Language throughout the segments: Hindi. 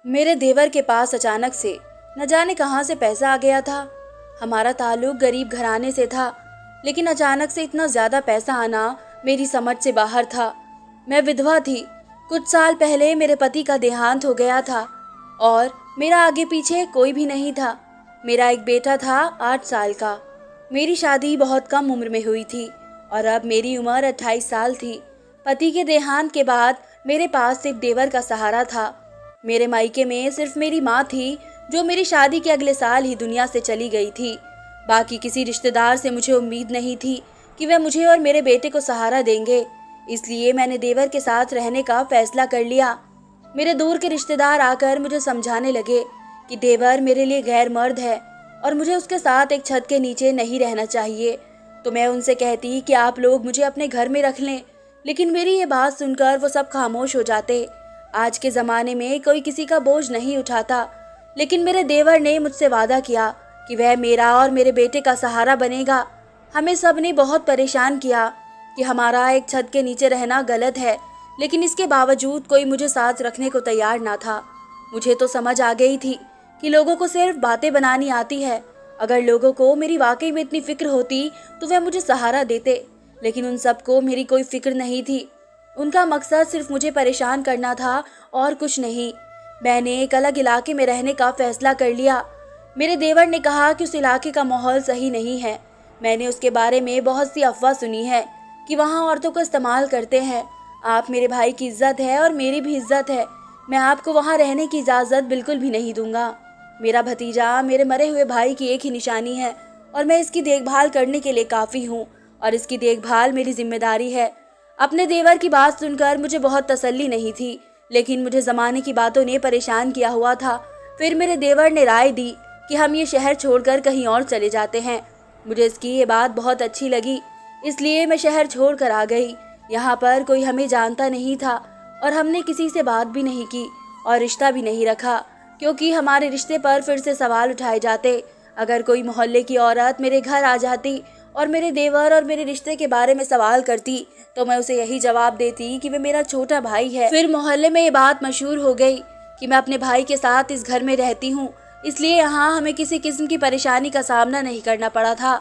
मेरे देवर के पास अचानक से न जाने कहां से पैसा आ गया था। हमारा ताल्लुक गरीब घराने से था, लेकिन अचानक से इतना ज्यादा पैसा आना मेरी समझ से बाहर था। मैं विधवा थी। कुछ साल पहले मेरे पति का देहांत हो गया था और मेरा आगे पीछे कोई भी नहीं था। मेरा एक बेटा था 8 साल का। मेरी शादी बहुत कम उम्र में हुई थी और अब मेरी उम्र 28 साल थी। पति के देहांत के बाद मेरे पास सिर्फ देवर का सहारा था। मेरे मायके में सिर्फ मेरी माँ थी, जो मेरी शादी के अगले साल ही दुनिया से चली गई थी। बाकी किसी रिश्तेदार से मुझे उम्मीद नहीं थी कि वह मुझे और मेरे बेटे को सहारा देंगे। इसलिए मैंने देवर के साथ रहने का फैसला कर लिया। मेरे दूर के रिश्तेदार आकर मुझे समझाने लगे कि देवर मेरे लिए गैर मर्द है और मुझे उसके साथ एक छत के नीचे नहीं रहना चाहिए। तो मैं उनसे कहती कि आप लोग मुझे अपने घर में रख लें, लेकिन मेरी ये बात सुनकर वो सब खामोश हो जाते। आज के ज़माने में कोई किसी का बोझ नहीं उठाता, लेकिन मेरे देवर ने मुझसे वादा किया कि वह मेरा और मेरे बेटे का सहारा बनेगा। हमें सब ने बहुत परेशान किया कि हमारा एक छत के नीचे रहना गलत है, लेकिन इसके बावजूद कोई मुझे साथ रखने को तैयार ना था। मुझे तो समझ आ गई थी कि लोगों को सिर्फ बातें बनानी आती है। अगर लोगों को मेरी वाकई में इतनी फिक्र होती तो वह मुझे सहारा देते, लेकिन उन सबको मेरी कोई फिक्र नहीं थी। उनका मकसद सिर्फ मुझे परेशान करना था और कुछ नहीं। मैंने एक अलग इलाके में रहने का फैसला कर लिया। मेरे देवर ने कहा कि उस इलाके का माहौल सही नहीं है। मैंने उसके बारे में बहुत सी अफवाह सुनी है कि वहाँ औरतों को इस्तेमाल करते हैं। आप मेरे भाई की इज्जत है और मेरी भी इज्जत है। मैं आपको वहाँ रहने की इजाज़त बिल्कुल भी नहीं दूंगा। मेरा भतीजा मेरे मरे हुए भाई की एक ही निशानी है और मैं इसकी देखभाल करने के लिए काफ़ी हूँ और इसकी देखभाल मेरी जिम्मेदारी है। अपने देवर की बात सुनकर मुझे बहुत तसल्ली नहीं थी, लेकिन मुझे ज़माने की बातों ने परेशान किया हुआ था। फिर मेरे देवर ने राय दी कि हम ये शहर छोड़कर कहीं और चले जाते हैं। मुझे इसकी ये बात बहुत अच्छी लगी, इसलिए मैं शहर छोड़कर आ गई। यहाँ पर कोई हमें जानता नहीं था और हमने किसी से बात भी नहीं की और रिश्ता भी नहीं रखा, क्योंकि हमारे रिश्ते पर फिर से सवाल उठाए जाते। अगर कोई मोहल्ले की औरत मेरे घर आ जाती और मेरे देवर और मेरे रिश्ते के बारे में सवाल करती, तो मैं उसे यही जवाब देती कि वे मेरा छोटा भाई है। फिर मोहल्ले में ये बात मशहूर हो गई कि मैं अपने भाई के साथ इस घर में रहती हूँ, इसलिए यहाँ हमें किसी किस्म की परेशानी का सामना नहीं करना पड़ा था।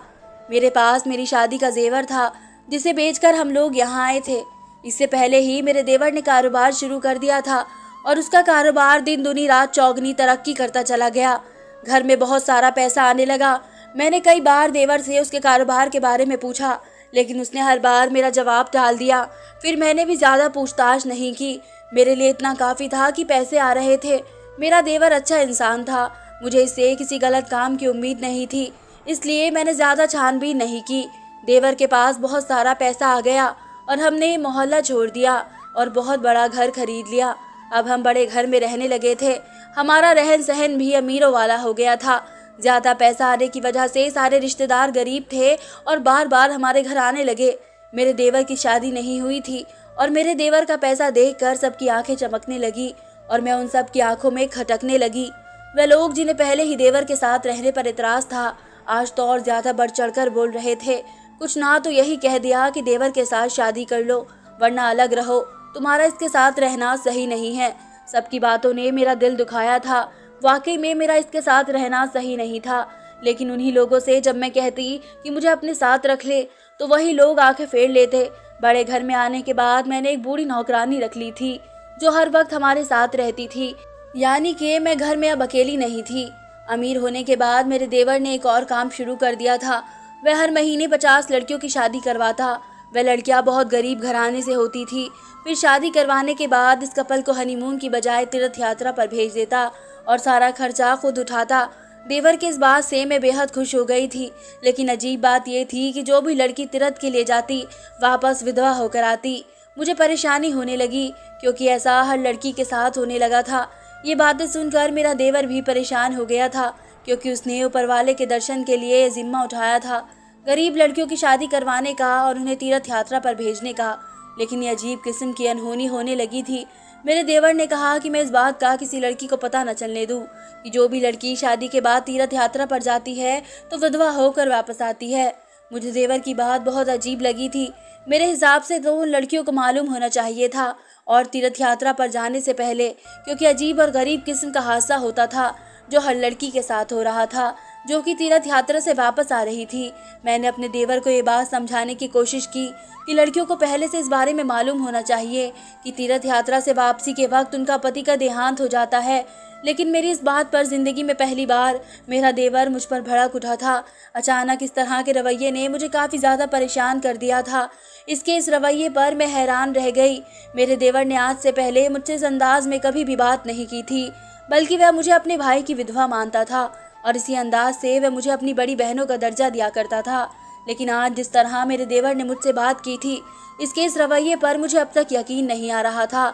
मेरे पास मेरी शादी का जेवर था, जिसे बेचकर हम लोग यहाँ आए थे। इससे पहले ही मेरे देवर ने कारोबार शुरू कर दिया था और उसका कारोबार दिन दुनी रात चौगनी तरक्की करता चला गया। घर में बहुत सारा पैसा आने लगा। मैंने कई बार देवर से उसके कारोबार के बारे में पूछा, लेकिन उसने हर बार मेरा जवाब टाल दिया। फिर मैंने भी ज़्यादा पूछताछ नहीं की। मेरे लिए इतना काफ़ी था कि पैसे आ रहे थे। मेरा देवर अच्छा इंसान था, मुझे इससे किसी गलत काम की उम्मीद नहीं थी, इसलिए मैंने ज़्यादा छानबीन नहीं की। देवर के पास बहुत सारा पैसा आ गया और हमने मोहल्ला छोड़ दिया और बहुत बड़ा घर खरीद लिया। अब हम बड़े घर में रहने लगे थे। हमारा रहन सहन भी अमीरों वाला हो गया था। ज़्यादा पैसा आने की वजह से सारे रिश्तेदार गरीब थे और बार बार हमारे घर आने लगे। मेरे देवर की शादी नहीं हुई थी और मेरे देवर का पैसा देखकर सबकी आंखें चमकने लगी और मैं उन सब की आंखों में खटकने लगी। वे लोग जिन्हें पहले ही देवर के साथ रहने पर इतराज़ था, आज तो और ज़्यादा बढ़ चढ़कर बोल रहे थे। कुछ ना तो यही कह दिया कि देवर के साथ शादी कर लो वरना अलग रहो, तुम्हारा इसके साथ रहना सही नहीं है। सबकी बातों ने मेरा दिल दुखाया था। वाकई में मेरा इसके साथ रहना सही नहीं था, लेकिन उन्हीं लोगों से जब मैं कहती कि मुझे अपने साथ रख ले, तो वही लोग आंखें फेर लेते। बड़े घर में आने के बाद मैंने एक बूढ़ी नौकरानी रख ली थी, जो हर वक्त हमारे साथ रहती थी, यानी कि मैं घर में अब अकेली नहीं थी। अमीर होने के बाद मेरे देवर ने एक और काम शुरू कर दिया था। वह हर महीने 50 लड़कियों की शादी करवाता। वह लड़कियां बहुत गरीब घराने से होती थी। फिर शादी करवाने के बाद इस कपल को हनीमून की बजाय तीर्थ यात्रा पर भेज देता और सारा खर्चा खुद उठाता। देवर की इस बात से मैं बेहद खुश हो गई थी, लेकिन अजीब बात यह थी कि जो भी लड़की तीर्थ के लिए जाती वापस विधवा होकर आती। मुझे परेशानी होने लगी, क्योंकि ऐसा हर लड़की के साथ होने लगा था। ये बातें सुनकर मेरा देवर भी परेशान हो गया था, क्योंकि उसने ऊपर वाले के दर्शन के लिए जिम्मा उठाया था गरीब लड़कियों की शादी करवाने का और उन्हें तीर्थ यात्रा पर भेजने का। लेकिन ये अजीब किस्म की अनहोनी होने लगी थी। मेरे देवर ने कहा कि मैं इस बात का किसी लड़की को पता न चलने दूं कि जो भी लड़की शादी के बाद तीर्थ यात्रा पर जाती है तो विधवा होकर वापस आती है। मुझे देवर की बात बहुत अजीब लगी थी। मेरे हिसाब से तो उन लड़कियों को मालूम होना चाहिए था और तीर्थ यात्रा पर जाने से पहले, क्योंकि अजीब और गरीब किस्म का हादसा होता था जो हर लड़की के साथ हो रहा था जो कि तीर्थ यात्रा से वापस आ रही थी। मैंने अपने देवर को ये बात समझाने की कोशिश की कि लड़कियों को पहले से इस बारे में मालूम होना चाहिए कि तीर्थ यात्रा से वापसी के वक्त उनका पति का देहांत हो जाता है। लेकिन मेरी इस बात पर जिंदगी में पहली बार मेरा देवर मुझ पर भड़क उठा था। अचानक इस तरह के रवैये ने मुझे काफ़ी ज़्यादा परेशान कर दिया था। इसके इस रवैये पर मैं हैरान रह गई। मेरे देवर ने आज से पहले मुझसे इस अंदाज में कभी भी बात नहीं की थी, बल्कि वह मुझे अपने भाई की विधवा मानता था और इसी अंदाज से वह मुझे अपनी बड़ी बहनों का दर्जा दिया करता था। लेकिन आज जिस तरह मेरे देवर ने मुझसे बात की थी, इसके इस रवैये पर मुझे अब तक यकीन नहीं आ रहा था।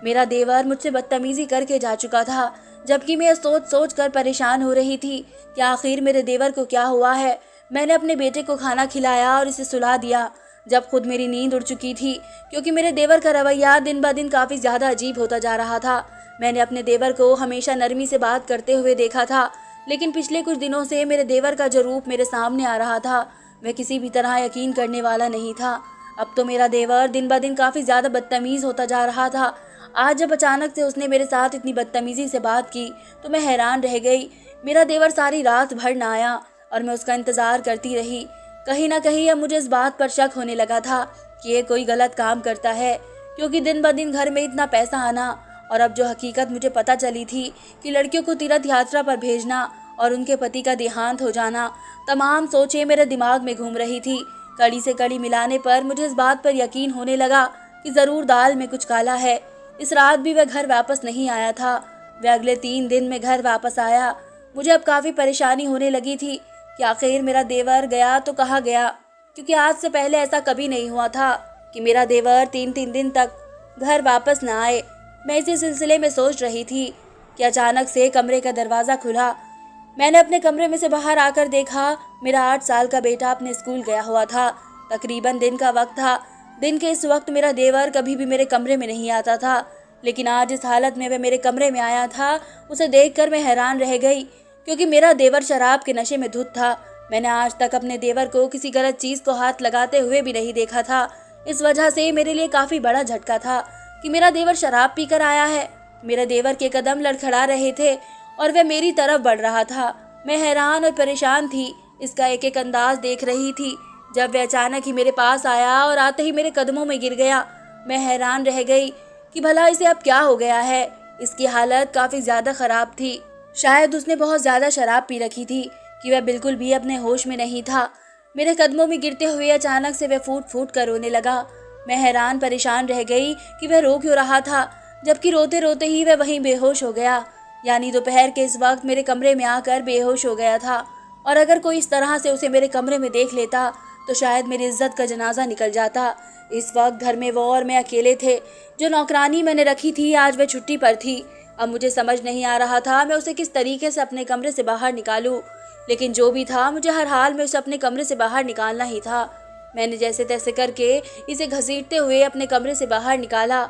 मेरा देवर मुझसे बदतमीजी करके जा चुका था, जबकि मैं सोच सोच कर परेशान हो रही थी कि आखिर मेरे देवर को क्या हुआ है। मैंने अपने बेटे को खाना खिलाया और इसे सुला दिया जब खुद मेरी नींद उड़ चुकी थी, क्योंकि मेरे देवर का रवैया दिन ब दिन काफ़ी ज़्यादा अजीब होता जा रहा था। मैंने अपने देवर को हमेशा नरमी से बात करते हुए देखा था, लेकिन पिछले कुछ दिनों से मेरे देवर का जो रूप मेरे सामने आ रहा था वह किसी भी तरह यकीन करने वाला नहीं था। अब तो मेरा देवर दिन ब दिन काफ़ी ज़्यादा बदतमीज़ होता जा रहा था। आज जब अचानक से उसने मेरे साथ इतनी बदतमीज़ी से बात की तो मैं हैरान रह गई। मेरा देवर सारी रात भर ना आया और मैं उसका इंतज़ार करती रही। कहीं ना कहीं अब मुझे इस बात पर शक होने लगा था कि ये कोई गलत काम करता है, क्योंकि दिन ब दिन घर में इतना पैसा आना और अब जो हकीकत मुझे पता चली थी कि लड़कियों को तीर्थ यात्रा पर भेजना और उनके पति का देहांत हो जाना, तमाम सोचें मेरे दिमाग में घूम रही थी। कड़ी से कड़ी मिलाने पर मुझे इस बात पर यकीन होने लगा कि ज़रूर दाल में कुछ काला है। इस रात भी वह घर वापस नहीं आया था। वह अगले 3 दिन में घर वापस आया। मुझे अब काफ़ी परेशानी होने लगी थी कि आखिर मेरा देवर गया तो कहाँ गया, क्योंकि आज से पहले ऐसा कभी नहीं हुआ था कि मेरा देवर 3-3 दिन तक घर वापस ना आए। मैं इसी सिलसिले में सोच रही थी कि अचानक से कमरे का दरवाज़ा खुला। मैंने अपने कमरे में से बाहर आकर देखा, मेरा 8 साल का बेटा अपने स्कूल गया हुआ था। तकरीबन दिन का वक्त था। दिन के इस वक्त मेरा देवर कभी भी मेरे कमरे में नहीं आता था, लेकिन आज इस हालत में वह मेरे कमरे में आया था। उसे देखकर मैं हैरान रह गई, क्योंकि मेरा देवर शराब के नशे में धुत था। मैंने आज तक अपने देवर को किसी गलत चीज़ को हाथ लगाते हुए भी नहीं देखा था। इस वजह से मेरे लिए काफ़ी बड़ा झटका था कि मेरा देवर शराब पीकर आया है। मेरे देवर के कदम लड़खड़ा रहे थे और वह मेरी तरफ बढ़ रहा था। मैं हैरान और परेशान थी, इसका एक एक अंदाज देख रही थी। जब वह अचानक ही मेरे पास आया और आते ही मेरे कदमों में गिर गया, मैं हैरान रह गई कि भला इसे अब क्या हो गया है। इसकी हालत काफ़ी ज़्यादा ख़राब थी। शायद उसने बहुत ज़्यादा शराब पी रखी थी कि वह बिल्कुल भी अपने होश में नहीं था। मेरे कदमों में गिरते हुए अचानक से वह फूट फूट कर रोने लगा। मैं हैरान परेशान रह गई कि वह रो क्यों रहा था, जबकि रोते रोते ही वह वहीं बेहोश हो गया। यानी दोपहर के इस वक्त मेरे कमरे में आकर बेहोश हो गया था। और अगर कोई इस तरह से उसे मेरे कमरे में देख लेता तो शायद मेरी इज्जत का जनाजा निकल जाता। इस वक्त घर में वो और मैं अकेले थे। जो नौकरानी मैंने रखी थी आज वह छुट्टी पर थी। अब मुझे समझ नहीं आ रहा था मैं उसे किस तरीके से अपने कमरे से बाहर निकालूं, लेकिन जो भी था मुझे हर हाल में उसे अपने कमरे से बाहर निकालना ही था। मैंने जैसे तैसे करके इसे घसीटते हुए अपने कमरे से बाहर निकाला।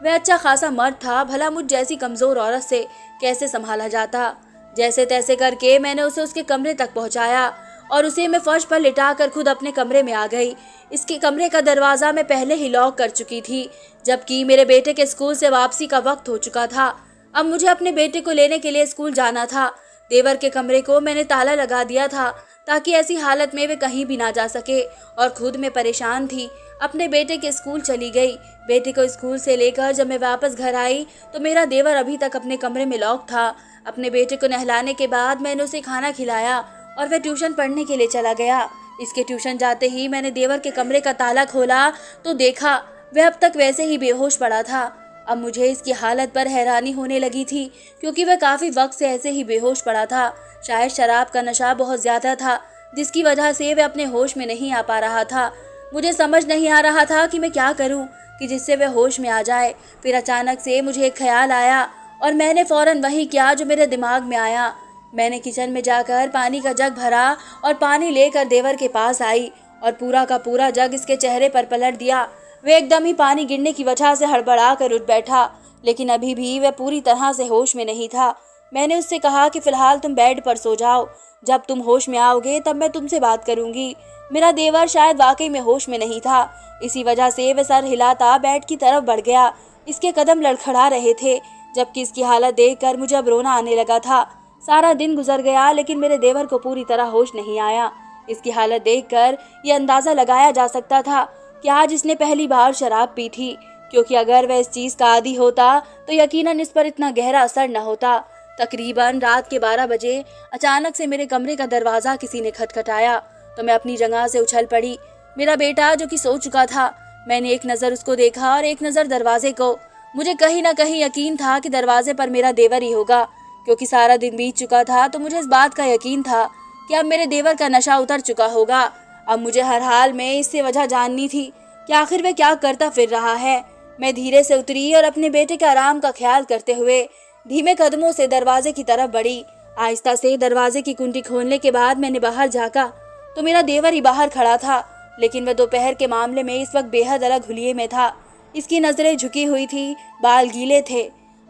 वह अच्छा खासा मर्द था, भला मुझ जैसी कमज़ोर औरत से कैसे संभाला जाता। जैसे तैसे करके मैंने उसे उसके कमरे तक पहुंचाया और उसे मैं फर्श पर लिटाकर खुद अपने कमरे में आ गई। इसके कमरे का दरवाज़ा मैं पहले ही लॉक कर चुकी थी, जबकि मेरे बेटे के स्कूल से वापसी का वक्त हो चुका था। अब मुझे अपने बेटे को लेने के लिए स्कूल जाना था। देवर के कमरे को मैंने ताला लगा दिया था ताकि ऐसी हालत में वे कहीं भी ना जा सके, और खुद मैं परेशान थी। अपने बेटे के स्कूल चली गई। बेटे को स्कूल से लेकर जब मैं वापस घर आई तो मेरा देवर अभी तक अपने कमरे में लॉक था। अपने बेटे को नहलाने के बाद मैंने उसे खाना खिलाया और वह ट्यूशन पढ़ने के लिए चला गया। इसके ट्यूशन जाते ही मैंने देवर के कमरे का ताला खोला तो देखा वह अब तक वैसे ही बेहोश पड़ा था। अब मुझे इसकी हालत पर हैरानी होने लगी थी, क्योंकि वह काफ़ी वक्त से ऐसे ही बेहोश पड़ा था। शायद शराब का नशा बहुत ज़्यादा था, जिसकी वजह से वह अपने होश में नहीं आ पा रहा था। मुझे समझ नहीं आ रहा था कि मैं क्या करूं कि जिससे वह होश में आ जाए। फिर अचानक से मुझे एक ख्याल आया और मैंने फ़ौरन वही किया जो मेरे दिमाग में आया। मैंने किचन में जाकर पानी का जग भरा और पानी लेकर देवर के पास आई और पूरा का पूरा जग इसके चेहरे पर पलट दिया। वह एकदम ही पानी गिरने की वजह से हड़बड़ा कर उठ बैठा, लेकिन अभी भी वह पूरी तरह से होश में नहीं था। मैंने उससे कहा कि फ़िलहाल तुम बेड पर सो जाओ, जब तुम होश में आओगे तब मैं तुमसे बात करूंगी। मेरा देवर शायद वाकई में होश में नहीं था, इसी वजह से वह सर हिलाता बेड की तरफ बढ़ गया। इसके कदम लड़खड़ा रहे थे, जबकि इसकी हालत देखकर मुझे अब रोना आने लगा था। सारा दिन गुजर गया लेकिन मेरे देवर को पूरी तरह होश नहीं आया। इसकी हालत देखकर यह अंदाज़ा लगाया जा सकता था कि आज इसने पहली बार शराब पी थी, क्योंकि अगर वह इस चीज़ का आदी होता तो यकीनन इस पर इतना गहरा असर न होता। तकरीबन रात के 12 बजे अचानक से मेरे कमरे का दरवाज़ा किसी ने खटखटाया तो मैं अपनी जगह से उछल पड़ी। मेरा बेटा जो कि सो चुका था, मैंने एक नज़र उसको देखा और एक नज़र दरवाजे को। मुझे कहीं ना कहीं यकीन था कि दरवाजे पर मेरा देवर ही होगा, क्योंकि सारा दिन बीत चुका था तो मुझे इस बात का यकीन था कि अब मेरे देवर का नशा उतर चुका होगा। अब मुझे हर हाल में इससे वजह जाननी थी कि आखिर वह क्या करता फिर रहा है। मैं धीरे से उतरी और अपने बेटे के आराम का ख्याल करते हुए धीमे कदमों से दरवाजे की तरफ बढ़ी। आहिस्ता से दरवाजे की कुंडी खोलने के बाद मैंने बाहर झांका तो मेरा देवर ही बाहर खड़ा था, लेकिन वह दोपहर के मामले में इस वक्त बेहद अलग हुलिये में था। इसकी नज़रें झुकी हुई थी, बाल गीले थे,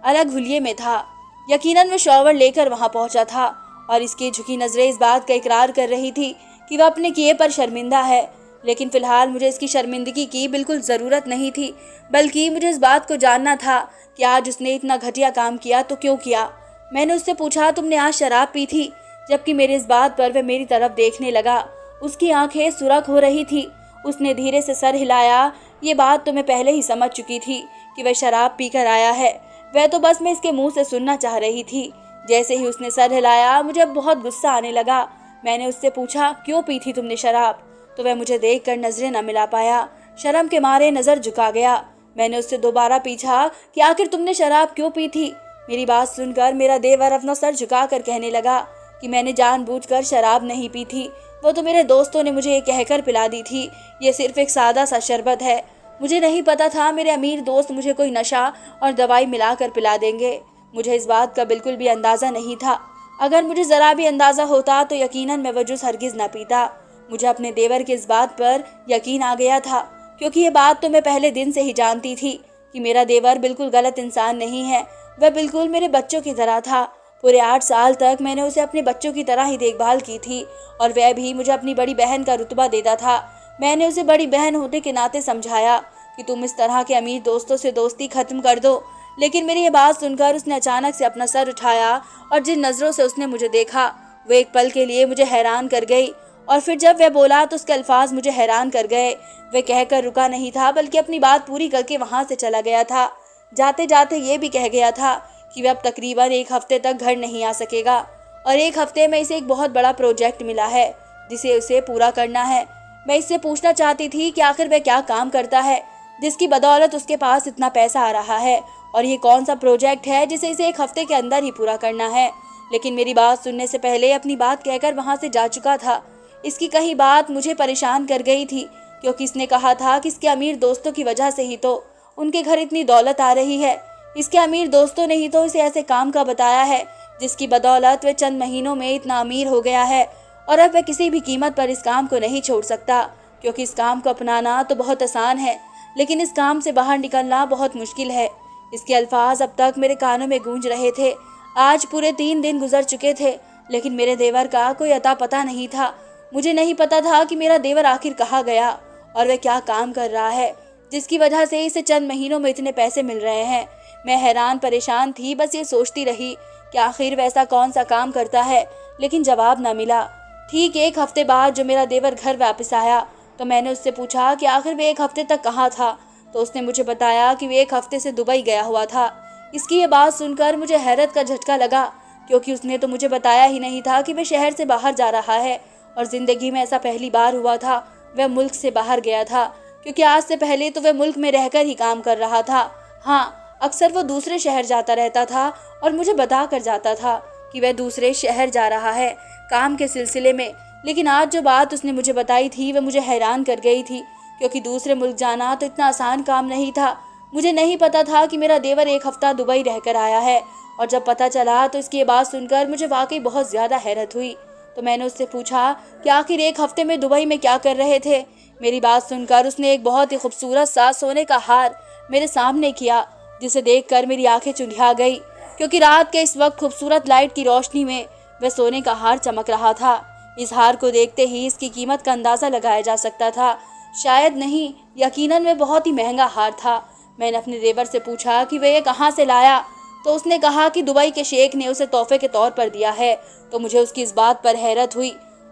अलग हुलिये में था। यकीनन वह शॉवर लेकर वहां पहुंचा था और इसकी झुकी नज़रें इस बात का इकरार कर रही थी कि वह अपने किए पर शर्मिंदा है। लेकिन फ़िलहाल मुझे इसकी शर्मिंदगी की बिल्कुल ज़रूरत नहीं थी, बल्कि मुझे इस बात को जानना था कि आज उसने इतना घटिया काम किया तो क्यों किया। मैंने उससे पूछा, तुमने आज शराब पी थी? जबकि मेरे इस बात पर वह मेरी तरफ देखने लगा। उसकी आंखें सुर्ख हो रही थी। उसने धीरे से सर हिलाया। ये बात तो मैं पहले ही समझ चुकी थी कि वह शराब पीकर आया है। वह तो बस मैं इसके मुंह से सुनना चाह रही थी। जैसे ही उसने सर हिलाया मुझे अब बहुत गुस्सा आने लगा। मैंने उससे पूछा, क्यों पी थी तुमने शराब? तो वह मुझे देखकर नजरें न मिला पाया, शर्म के मारे नजर झुका गया। मैंने उससे दोबारा पूछा कि आखिर तुमने शराब क्यों पी थी? मेरी बात सुनकर मेरा देवर अपना सर झुकाकर कहने लगा कि मैंने जानबूझकर शराब नहीं पी थी, वो तो मेरे दोस्तों ने मुझे ये कहकर पिला दी थी। ये सिर्फ एक सादा सा शरबत है। मुझे नहीं पता था मेरे अमीर दोस्त मुझे कोई नशा और दवाई मिलाकर पिला देंगे। मुझे इस बात का बिल्कुल भी अंदाज़ा नहीं था। अगर मुझे ज़रा भी अंदाज़ा होता तो यकीनन मैं वह जूस हरगिज़ न पीता। मुझे अपने देवर के इस बात पर यकीन आ गया था, क्योंकि ये बात तो मैं पहले दिन से ही जानती थी कि मेरा देवर बिल्कुल गलत इंसान नहीं है। वह बिल्कुल मेरे बच्चों की तरह था। पूरे 8 साल तक मैंने उसे अपने बच्चों की तरह ही देखभाल की थी और वह भी मुझे अपनी बड़ी बहन का रुतबा देता था। मैंने उसे बड़ी बहन होने के नाते समझाया कि तुम इस तरह के अमीर दोस्तों से दोस्ती खत्म कर दो। लेकिन मेरी ये बात सुनकर उसने अचानक से अपना सर उठाया और जिन नज़रों से उसने मुझे देखा वो एक पल के लिए मुझे हैरान कर गई। और फिर जब वह बोला तो उसके अल्फाज मुझे हैरान कर गए। वह कहकर रुका नहीं था, बल्कि अपनी बात पूरी करके वहाँ से चला गया था। जाते जाते ये भी कह गया था कि वह अब तकरीबन 1 हफ्ते तक घर नहीं आ सकेगा और 1 हफ्ते में इसे एक बहुत बड़ा प्रोजेक्ट मिला है जिसे उसे पूरा करना है। मैं इससे पूछना चाहती थी कि आखिर वह क्या काम करता है जिसकी बदौलत उसके पास इतना पैसा आ रहा है, और ये कौन सा प्रोजेक्ट है जिसे इसे 1 हफ्ते के अंदर ही पूरा करना है। लेकिन मेरी बात सुनने से पहले अपनी बात कहकर वहाँ से जा चुका था। इसकी कही बात मुझे परेशान कर गई थी, क्योंकि इसने कहा था कि इसके अमीर दोस्तों की वजह से ही तो उनके घर इतनी दौलत आ रही है। इसके अमीर दोस्तों ने ही तो इसे ऐसे काम का बताया है जिसकी बदौलत वह चंद महीनों में इतना अमीर हो गया है, और अब वह किसी भी कीमत पर इस काम को नहीं छोड़ सकता, क्योंकि इस काम को अपनाना तो बहुत आसान है लेकिन इस काम से बाहर निकलना बहुत मुश्किल है। इसके अल्फाज अब तक मेरे कानों में गूंज रहे थे। आज पूरे 3 दिन गुजर चुके थे लेकिन मेरे देवर का कोई अता पता नहीं था। मुझे नहीं पता था कि मेरा देवर आखिर कहाँ गया और वह क्या काम कर रहा है जिसकी वजह से इसे चंद महीनों में इतने पैसे मिल रहे हैं। मैं हैरान परेशान थी, बस ये सोचती रही कि आखिर वैसा कौन सा काम करता है, लेकिन जवाब ना मिला। ठीक 1 हफ्ते बाद जो मेरा देवर घर वापस आया तो मैंने उससे पूछा कि आखिर वे 1 हफ्ते तक कहाँ था, तो उसने मुझे बताया कि वे 1 हफ्ते से दुबई गया हुआ था। इसकी ये बात सुनकर मुझे हैरत का झटका लगा, क्योंकि उसने तो मुझे बताया ही नहीं था कि वह शहर से बाहर जा रहा है, और ज़िंदगी में ऐसा पहली बार हुआ था वह मुल्क से बाहर गया था, क्योंकि आज से पहले तो वह मुल्क में रहकर ही काम कर रहा था। हाँ, अक्सर वो दूसरे शहर जाता रहता था और मुझे बता कर जाता था कि वह दूसरे शहर जा रहा है काम के सिलसिले में। लेकिन आज जो बात उसने मुझे बताई थी वह मुझे हैरान कर गई थी, क्योंकि दूसरे मुल्क जाना तो इतना आसान काम नहीं था। मुझे नहीं पता था कि मेरा देवर 1 हफ्ता दुबई रहकर आया है, और जब पता चला तो इसकी ये बात सुनकर मुझे वाकई बहुत ज़्यादा हैरत हुई। तो मैंने उससे पूछा कि आखिर 1 हफ्ते में दुबई में क्या कर रहे थे। मेरी बात सुनकर उसने एक बहुत ही खूबसूरत सा सोने का हार मेरे सामने किया, जिसे देखकर मेरी आंखें चुंधिया गई। क्योंकि रात के इस वक्त खूबसूरत लाइट की रोशनी में वह सोने का हार चमक रहा था। इस हार को देखते ही इसकी कीमत का अंदाजा लगाया जा सकता था। शायद नहीं, यकीनन वह बहुत ही महंगा हार था। मैंने अपने देवर से पूछा कि वह ये कहाँ से लाया, तो उसने कहा कि दुबई के शेख ने उसे तोहफे के तौर पर दिया है। तो मुझे उसकी इस बात पर हैरत हुई।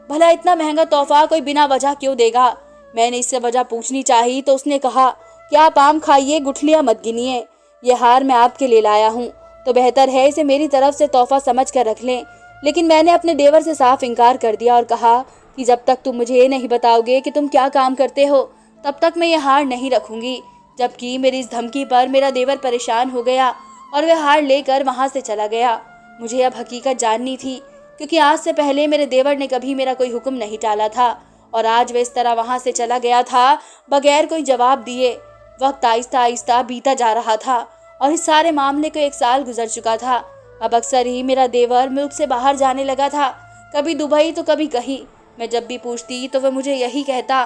भला इतना महंगा तोहफा कोई बिना वजह क्यों देगा? मैंने इससे वजह पूछनी चाहिए तो उसने कहा कि आप आम खाइए, गुठलियां मत गिनिए। ये हार मैं आपके लिए लाया हूँ, तो बेहतर है इसे मेरी तरफ से तोहफा समझ कर रख लें। लेकिन मैंने अपने देवर से साफ इनकार कर दिया और कहा कि जब तक तुम मुझे ये नहीं बताओगे कि तुम क्या काम करते हो, तब तक मैं ये हार नहीं रखूंगी। जबकि मेरी इस धमकी पर मेरा देवर परेशान हो गया और वह हार लेकर वहां से चला गया। मुझे अब हकीकत जाननी थी, क्योंकि आज से पहले मेरे देवर ने कभी मेरा कोई हुक्म नहीं टाला था और आज वह इस तरह वहां से चला गया था बगैर कोई जवाब दिए। वक्त आहिस्ता आहिस्ता बीता जा रहा था और इस सारे मामले को 1 साल गुजर चुका था। अब अक्सर ही मेरा देवर मुल्क से बाहर जाने लगा था, कभी दुबई तो कभी कहीं। मैं जब भी पूछती तो वह मुझे यही कहता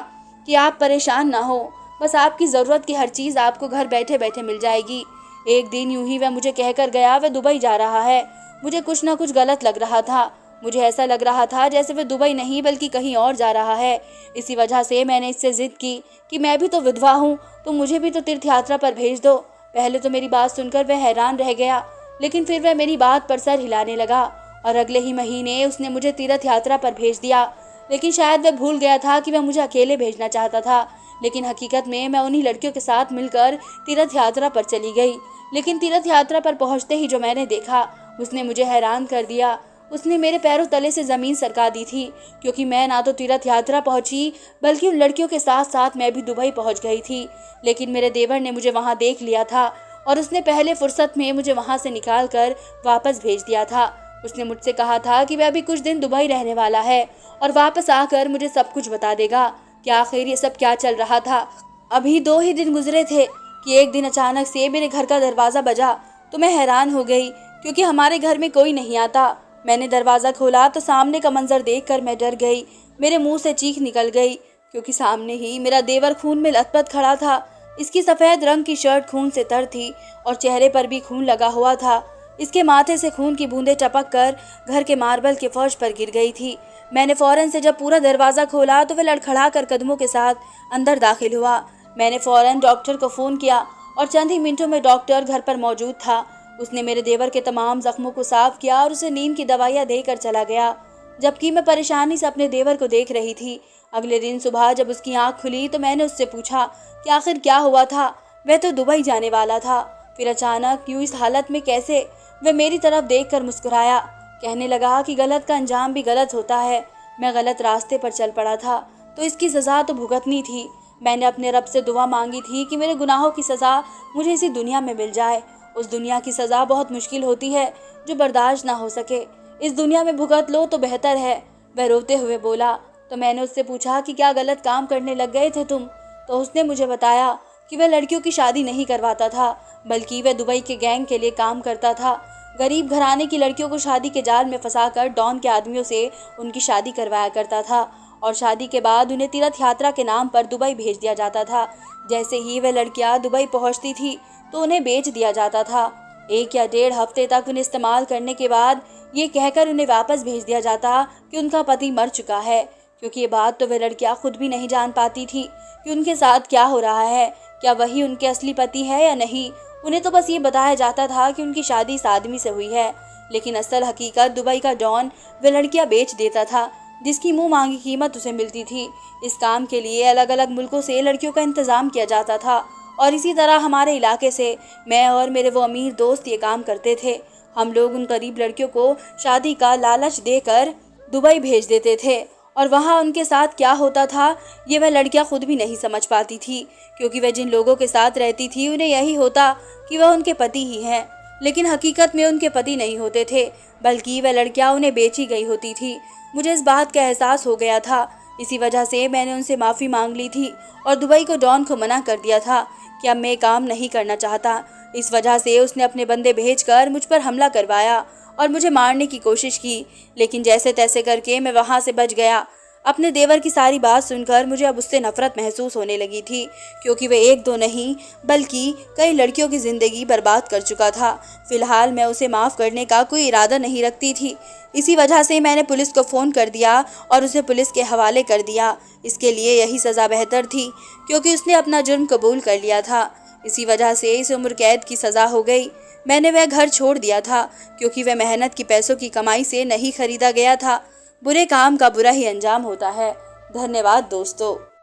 कि आप परेशान ना हो, बस आपकी ज़रूरत की हर चीज़ आपको घर बैठे बैठे मिल जाएगी। एक दिन यूं ही वह मुझे कहकर गया वह दुबई जा रहा है। मुझे कुछ ना कुछ गलत लग रहा था। मुझे ऐसा लग रहा था जैसे वह दुबई नहीं बल्कि कहीं और जा रहा है। इसी वजह से मैंने इससे जिद की कि मैं भी तो विधवा हूँ, तो मुझे भी तो तीर्थ यात्रा पर भेज दो। पहले तो मेरी बात सुनकर वह हैरान रह गया, लेकिन फिर वह मेरी बात पर सर हिलाने लगा और अगले ही महीने उसने मुझे तीर्थ यात्रा पर भेज दिया। लेकिन शायद वह भूल गया था कि वह मुझे अकेले भेजना चाहता था, लेकिन हकीकत में मैं उन्हीं लड़कियों के साथ मिलकर तीर्थ यात्रा पर चली गई। लेकिन तीर्थ यात्रा पर पहुंचते ही जो मैंने देखा उसने मुझे हैरान कर दिया। उसने मेरे पैरों तले से ज़मीन सरका दी थी, क्योंकि मैं ना तो तीर्थ यात्रा पहुंची बल्कि उन लड़कियों के साथ साथ मैं भी दुबई पहुंच गई थी। लेकिन मेरे देवर ने मुझे वहां देख लिया था और उसने पहले फुर्सत में मुझे वहां से निकाल कर वापस भेज दिया था। उसने मुझसे कहा था कि वह अभी कुछ दिन दुबई रहने वाला है और वापस आकर मुझे सब कुछ बता देगा कि आखिर ये सब क्या चल रहा था। अभी 2 ही दिन गुजरे थे कि एक दिन अचानक से मेरे घर का दरवाज़ा बजा तो मैं हैरान हो गई, क्योंकि हमारे घर में कोई नहीं आता। मैंने दरवाज़ा खोला तो सामने का मंजर देखकर मैं डर गई। मेरे मुंह से चीख निकल गई, क्योंकि सामने ही मेरा देवर खून में लथपथ खड़ा था। इसकी सफ़ेद रंग की शर्ट खून से तर थी और चेहरे पर भी खून लगा हुआ था। इसके माथे से खून की बूंदें टपक कर घर के मार्बल के फर्श पर गिर गई थी। मैंने फौरन से जब पूरा दरवाज़ा खोला तो वह लड़खड़ा कर कदमों के साथ अंदर दाखिल हुआ। मैंने फौरन डॉक्टर को फ़ोन किया और चंद ही मिनटों में डॉक्टर घर पर मौजूद था। उसने मेरे देवर के तमाम जख्मों को साफ किया और उसे नींद की दवाइयाँ देकर चला गया, जबकि मैं परेशानी से अपने देवर को देख रही थी। अगले दिन सुबह जब उसकी आंख खुली तो मैंने उससे पूछा कि आखिर क्या हुआ था। वह तो दुबई जाने वाला था, फिर अचानक यूं इस हालत में कैसे? वह मेरी तरफ देखकर मुस्कुराया, कहने लगा कि गलत का अंजाम भी गलत होता है। मैं गलत रास्ते पर चल पड़ा था तो इसकी सज़ा तो भुगतनी थी। मैंने अपने रब से दुआ मांगी थी कि मेरे गुनाहों की सज़ा मुझे इसी दुनिया में मिल जाए। उस दुनिया की सज़ा बहुत मुश्किल होती है जो बर्दाश्त ना हो सके। इस दुनिया में भुगत लो तो बेहतर है, वह रोते हुए बोला। तो मैंने उससे पूछा कि क्या गलत काम करने लग गए थे तुम? तो उसने मुझे बताया कि वह लड़कियों की शादी नहीं करवाता था, बल्कि वह दुबई के गैंग के लिए काम करता था। गरीब घराने की लड़कियों को शादी के जाल में फंसाकर डॉन के आदमियों से उनकी शादी करवाया करता था और शादी के बाद उन्हें तीर्थ यात्रा के नाम पर दुबई भेज दिया जाता था। जैसे ही वह लड़कियां दुबई पहुंचती थी तो उन्हें बेच दिया जाता था। 1 या 1.5 हफ्ते तक उन्हें इस्तेमाल करने के बाद ये कहकर उन्हें वापस भेज दिया जाता कि उनका पति मर चुका है, क्योंकि ये बात तो वह लड़कियां खुद भी नहीं जान पाती थी कि उनके साथ क्या हो रहा है, क्या वही उनके असली पति है या नहीं। उन्हें तो बस ये बताया जाता था कि उनकी शादी इस आदमी से हुई है, लेकिन असल हकीकत दुबई का डॉन वह लड़कियां बेच देता था, जिसकी मुंह मांगी कीमत उसे मिलती थी। इस काम के लिए अलग अलग मुल्कों से लड़कियों का इंतज़ाम किया जाता था और इसी तरह हमारे इलाके से मैं और मेरे वो अमीर दोस्त ये काम करते थे। हम लोग उन गरीब लड़कियों को शादी का लालच देकर दुबई भेज देते थे और वहाँ उनके साथ क्या होता था ये वह लड़कियाँ खुद भी नहीं समझ पाती थी, क्योंकि वह जिन लोगों के साथ रहती थी उन्हें यही होता कि वह उनके पति ही हैं, लेकिन हकीकत में उनके पति नहीं होते थे, बल्कि वह लड़कियाँ उन्हें बेची गई होती थी। मुझे इस बात का एहसास हो गया था, इसी वजह से मैंने उनसे माफ़ी मांग ली थी और दुबई को डॉन को मना कर दिया था कि अब मैं काम नहीं करना चाहता। इस वजह से उसने अपने बंदे भेजकर मुझ पर हमला करवाया और मुझे मारने की कोशिश की, लेकिन जैसे तैसे करके मैं वहाँ से बच गया। अपने देवर की सारी बात सुनकर मुझे अब उससे नफरत महसूस होने लगी थी, क्योंकि वह एक दो नहीं बल्कि कई लड़कियों की जिंदगी बर्बाद कर चुका था। फिलहाल मैं उसे माफ़ करने का कोई इरादा नहीं रखती थी। इसी वजह से मैंने पुलिस को फ़ोन कर दिया और उसे पुलिस के हवाले कर दिया। इसके लिए यही सज़ा बेहतर थी, क्योंकि उसने अपना जुर्म कबूल कर लिया था। इसी वजह से इसे उम्र कैद की सज़ा हो गई। मैंने वह घर छोड़ दिया था, क्योंकि वह मेहनत की पैसों की कमाई से नहीं खरीदा गया था। बुरे काम का बुरा ही अंजाम होता है। धन्यवाद दोस्तों।